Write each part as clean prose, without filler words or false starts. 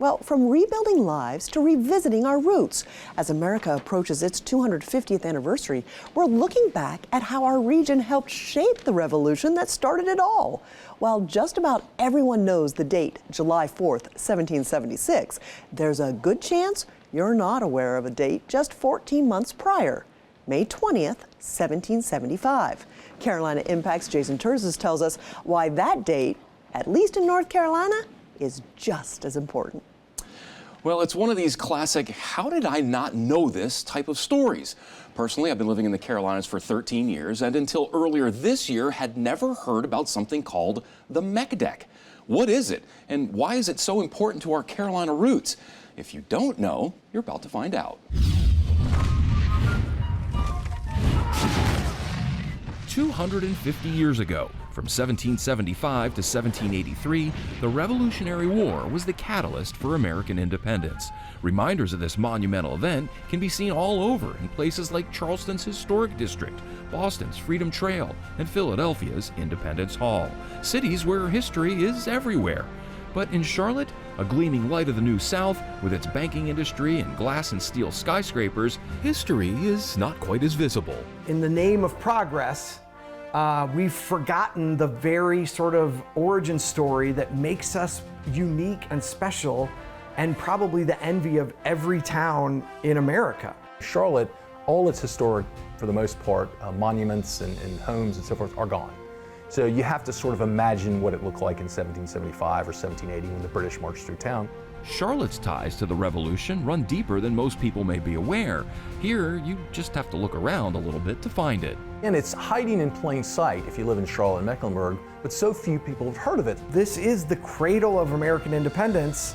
Well, from rebuilding lives to revisiting our roots. As America approaches its 250th anniversary, we're looking back at how our region helped shape the revolution that started it all. While just about everyone knows the date, July 4th, 1776, there's a good chance you're not aware of a date just 14 months prior, May 20th, 1775. Carolina Impact's Jason Terzis tells us why that date, at least in North Carolina, is just as important. Well, it's one of these classic, how did I not know this type of stories. Personally, I've been living in the Carolinas for 13 years, and until earlier this year had never heard about something called the Meck Dec. What is it, and why is it so important to our Carolina roots? If you don't know, you're about to find out. 250 years ago, from 1775 to 1783, the Revolutionary War was the catalyst for American independence. Reminders of this monumental event can be seen all over in places like Charleston's Historic District, Boston's Freedom Trail, and Philadelphia's Independence Hall, cities where history is everywhere. But in Charlotte, a gleaming light of the New South, with its banking industry and glass and steel skyscrapers, history is not quite as visible. In the name of progress, we've forgotten the very sort of origin story that makes us unique and special, and probably the envy of every town in America. Charlotte, all its historic, for the most part, monuments and homes and so forth are gone. So you have to sort of imagine what it looked like in 1775 or 1780 when the British marched through town. Charlotte's ties to the Revolution run deeper than most people may be aware. Here, you just have to look around a little bit to find it. And it's hiding in plain sight if you live in Charlotte and Mecklenburg, but so few people have heard of it. This is the cradle of American independence,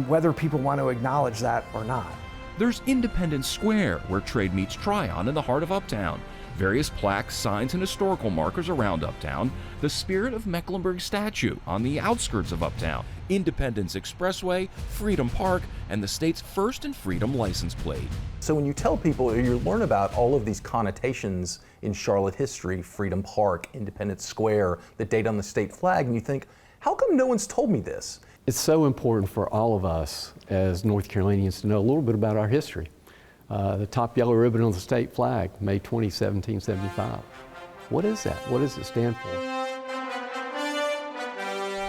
whether people want to acknowledge that or not. There's Independence Square, where trade meets Tryon in the heart of Uptown. Various plaques, signs, and historical markers around Uptown. The Spirit of Mecklenburg statue on the outskirts of Uptown. Independence Expressway, Freedom Park, and the state's first and Freedom license plate. So when you tell people, or you learn about all of these connotations in Charlotte history, Freedom Park, Independence Square, the date on the state flag, and you think, how come no one's told me this? It's so important for all of us as North Carolinians to know a little bit about our history. The top yellow ribbon on the state flag, May 20, 1775. What is that? What does it stand for?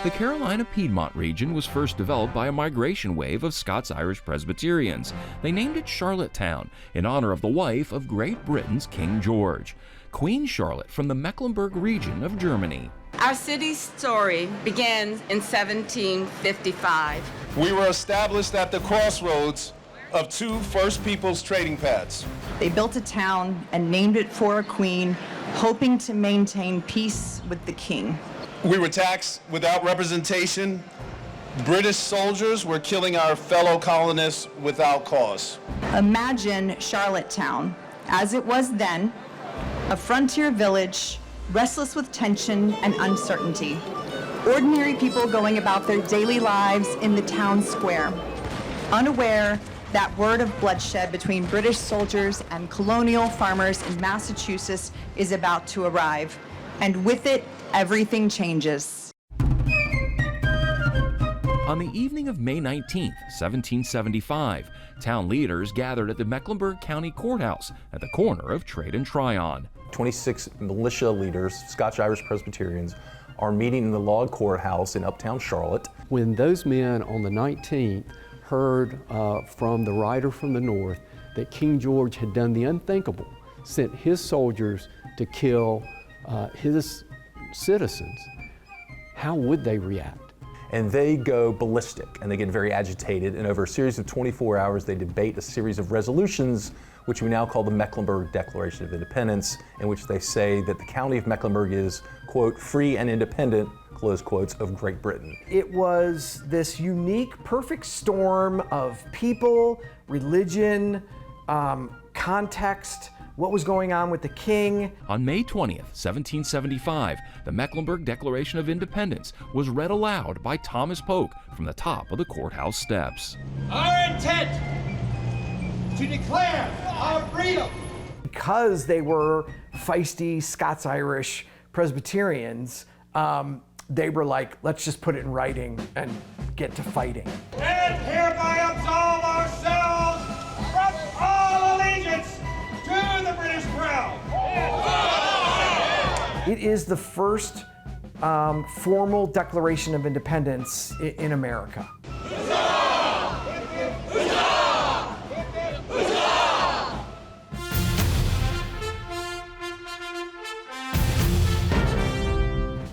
The Carolina Piedmont region was first developed by a migration wave of Scots-Irish Presbyterians. They named it Charlottetown in honor of the wife of Great Britain's King George, Queen Charlotte from the Mecklenburg region of Germany. Our city's story begins in 1755. We were established at the crossroads of two First Peoples trading paths. They built a town and named it for a queen, hoping to maintain peace with the king. We were taxed without representation. British soldiers were killing our fellow colonists without cause. Imagine Charlottetown, as it was then, a frontier village, restless with tension and uncertainty. Ordinary people going about their daily lives in the town square, unaware that word of bloodshed between British soldiers and colonial farmers in Massachusetts is about to arrive. And with it, everything changes. On the evening of May 19, 1775, town leaders gathered at the Mecklenburg County Courthouse at the corner of Trade and Tryon. 26 militia leaders, Scotch-Irish Presbyterians, are meeting in the log courthouse in Uptown Charlotte. When those men on the 19th heard from the rider from the north that King George had done the unthinkable, sent his soldiers to kill his citizens, how would they react? And they go ballistic and they get very agitated, and over a series of 24 hours they debate a series of resolutions which we now call the Mecklenburg Declaration of Independence, in which they say that the county of Mecklenburg is, quote, free and independent, close quotes, of Great Britain. It was this unique, perfect storm of people, religion, context, what was going on with the king. On May 20th, 1775, the Mecklenburg Declaration of Independence was read aloud by Thomas Polk from the top of the courthouse steps. Our intent to declare our freedom. Because they were feisty Scots-Irish Presbyterians, they were like, let's just put it in writing and get to fighting. Hey! and hereby absolve ourselves from all allegiance to the British Crown. It is the first formal Declaration of Independence in America.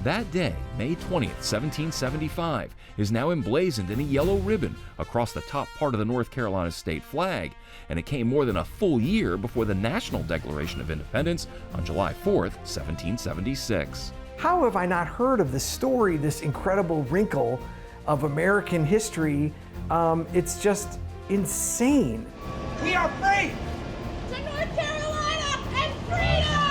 That day, May 20th, 1775, is now emblazoned in a yellow ribbon across the top part of the North Carolina state flag, and it came more than a full year before the National Declaration of Independence on July 4th, 1776. How have I not heard of this story, this incredible wrinkle of American history? It's just insane. We are free! To North Carolina and freedom!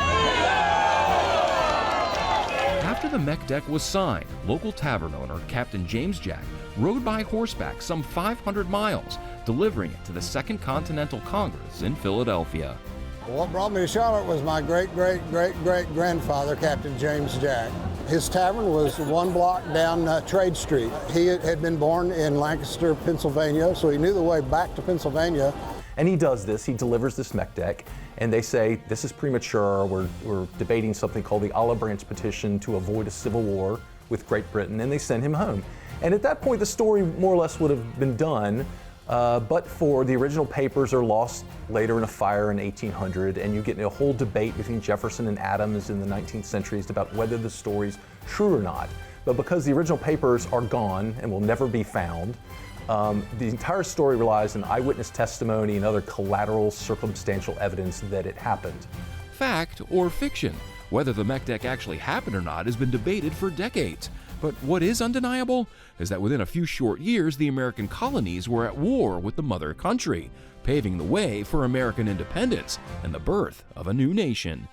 After the Meck Deck was signed, local tavern owner Captain James Jack rode by horseback some 500 miles, delivering it to the Second Continental Congress in Philadelphia. What brought me to Charlotte was my great-great-great-great-grandfather, Captain James Jack. His tavern was one block down Trade Street. He had been born in Lancaster, Pennsylvania, so he knew the way back to Pennsylvania. And he does this, he delivers this Meck Deck, and they say, this is premature, we're debating something called the Olive Branch Petition to avoid a civil war with Great Britain, and they send him home. And at that point, the story more or less would have been done, but for the original papers are lost later in a fire in 1800, and you get in a whole debate between Jefferson and Adams in the 19th century about whether the story's true or not. But because the original papers are gone and will never be found, the entire story relies on eyewitness testimony and other collateral circumstantial evidence that it happened. Fact or fiction, whether the Meck Deck actually happened or not has been debated for decades. But what is undeniable is that within a few short years, the American colonies were at war with the mother country, paving the way for American independence and the birth of a new nation.